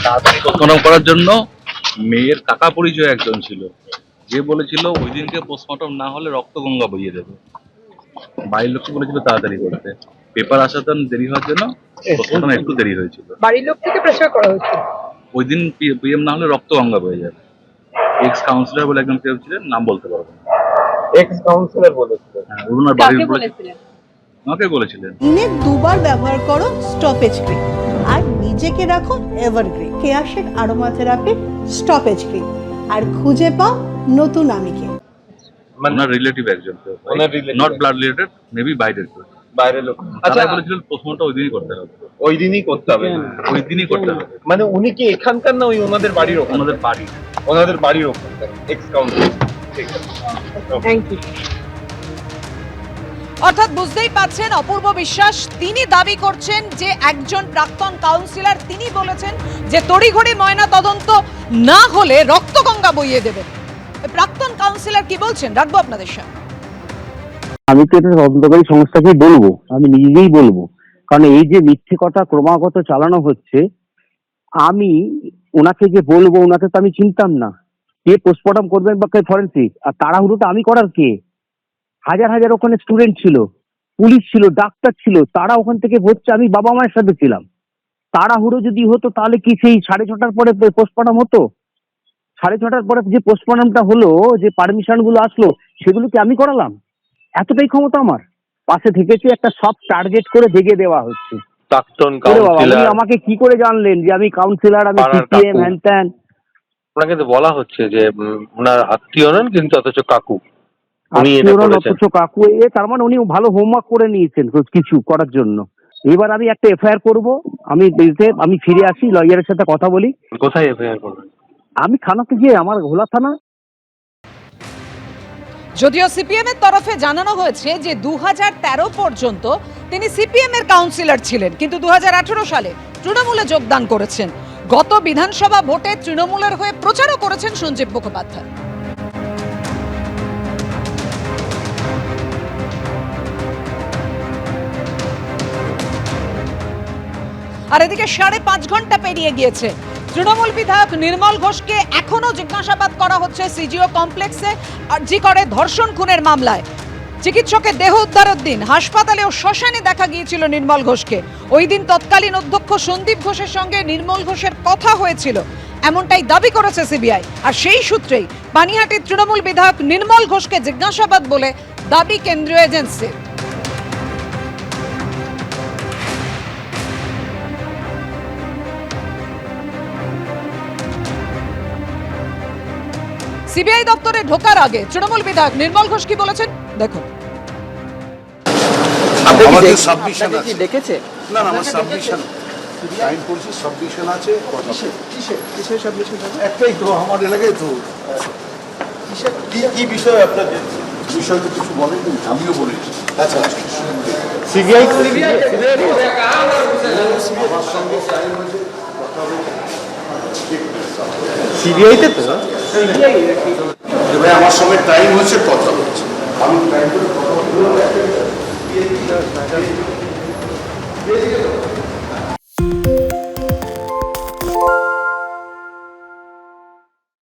তাড়াতাড়ি পোস্টমর্টম করার জন্য মেয়ের কাকা পরিচয় একজন ছিল, যে বলেছিল ওই দিনকে পোস্টমর্টম না হলে রক্ত গঙ্গা বইয়ে দেবে। বাড়ির লোককে বলেছিল তাড়াতাড়ি করতে, পেপার আসাতে দেরি হওয়ার জন্য পোস্টমর্টম একটু দেরি হয়েছিল। বাড়ির লোক থেকে প্রেসার করা হচ্ছে ওই দিন পিএম না হলে রক্ত গঙ্গা বয়ে যাবে। এক্স কাউন্সিলর বলে একজন কেউ ছিলেন, নাম বলতে পারবো না। এক্স কাউন্সিলর বলেছিলেন? হ্যাঁ, ওনার বাড়ির বলেছিলেন, আমাকে বলেছিলেন। দিনে দুবার ব্যবহার করো স্টপেজ ক্রিম আর নিজেকে রাখো evergreen. Keya Seth aroma therapy stop age cream, আর খুঁজে পাও নতুন আমিকে। ওনার রিলেটিভ একজন, নট ব্লাড রিলেটেড, মেবি বাইরের কেউ, বাইরের লোক। আচ্ছা, বলেছিলেন পোস্টমর্টম ওই দিনই করতে হবে। ওই দিনই করতে হবে? ওই দিনই করতে হবে। মানে উনি কি এখানকার না ওই ওনাদের বাড়ির? ওনাদের বাড়ি, ওনাদের বাড়ির ওখানকার এক্স কাউন্সিলর। ঠিক আছে, থ্যাংক ইউ। অর্থাৎ বুঝতেই পাচ্ছেন অপূর্ব বিশ্বাস তিনি দাবি করছেন যে একজন প্রাক্তন কাউন্সিলর তিনি বলেছেন যে তড়িঘড়ি ময়না তদন্ত না হলে রক্তগঙ্গা বইয়ে দেবেন। প্রাক্তন কাউন্সিলর কি বলছেন রাখবো আপনাদের সামনে। আমি তো এটা তদন্তকারী সংস্থাকে বলবো, আমি নিজেই বলবো, কারণ এই যে মিথ্যে কথা ক্রমাগত চালানো হচ্ছে, আমি ওনাকে যে বলবো, ওনাকে তো আমি চিনতাম না। কে পোস্টমর্টম করবেন বা কে ফরেন্সিক, আর তাড়াহুড়োটা আমি করার কে? হাজার হাজার ওখানে স্টুডেন্ট ছিল, পুলিশ ছিল, ডাক্তার ছিল, তারা ওখান থেকে হচ্ছে, আমি বাবা মায়ের সাথে ছিলাম। তাড়াহুড়ো যদি হতো তাহলে কি সেই 6:30টার পরে পোস্টমর্টম হতো? 6:30টার পরে যে পোস্টমর্টমটা হলো, যে পারমিশন গুলো আসলো, সেগুলো কি আমি করালাম? এতটাই ক্ষমতা আমার? পাশে থেকেছে, একটা সব টার্গেট করে দেখে দেওয়া হচ্ছে। প্রাক্তন কাউন্সিলর আমাকে কি করে জানলেন যে আমি কাউন্সিলর, আমি সিপিএম হ্যান ত্যান? ওনাকে তো বলা হচ্ছে যে ওনার আত্মীয় নন, কিন্তু অথচ কাকু। অথচ কাকু, তার মানে উনি ভালো হোমওয়ার্ক করে নিয়েছেন কিছু করার জন্য। এবার আমি একটা এফআইআর করবো। আমি ফিরে আসি, লয়ারের সাথে কথা বলি। কোথায় এফআইআর করবেন? আমি থানাতে গিয়ে, আমার ঘোলা থানা। যদিও সিপিএম এর তরফে জানানো হয়েছে যে 2013 পর্যন্ত তিনি সিপিএম এর কাউন্সিলর ছিলেন, কিন্তু 2018 সালে তৃণমূলে যোগদান করেছেন। গত বিধানসভা ভোটে তৃণমূলের হয়ে প্রচারও করেছেন সঞ্জীব মুখোপাধ্যায়। আর এদিকে 5.5 ঘন্টা পেরিয়ে গিয়েছে, তৃণমূল বিধায়ক নির্মল ঘোষকে এখনো জিজ্ঞাসাবাদ করা হচ্ছে সিজিও কমপ্লেক্সে আরজি করে ধর্ষণ খুনের মামলায়। চিকিৎসকের দেহ উদ্ধারের দিন হাসপাতালে ও শ্মশানে দেখা গিয়েছিল নির্মল ঘোষকে। ওই দিন তৎকালীন অধ্যক্ষ সন্দীপ ঘোষের সঙ্গে নির্মল ঘোষের কথা হয়েছিল, এমনটাই দাবি করেছে সিবিআই। আর সেই সূত্রেই পানিহাটির তৃণমূল বিধায়ক নির্মল ঘোষকে জিজ্ঞাসাবাদ বলে দাবি কেন্দ্রীয় এজেন্সির। সিবিআই দপ্তরে ঢোকার আগে তৃণমূল বিধায়ক নির্মল ঘোষ কি বলেছেন দেখুন। আমাদের সাবমিশন আছে। দেখেছে না না, আমার সাবমিশন সাইন করছি, সাবমিশন আছে। কিসের সাবমিশন? একটাই তো, আমার এলাকায় তো। কি বিষয় আপনাদের? বিষয় তো কিছু বলেনি, আমিও বলেছি। আচ্ছা, সিবিআই আমার সঙ্গে সাইন হয়েছে, কথা বলে সিবিআইতে তো ভাই আমার সঙ্গে টাইম হচ্ছে, কথা বলছে। আমি টাইম করে কথা বলবো।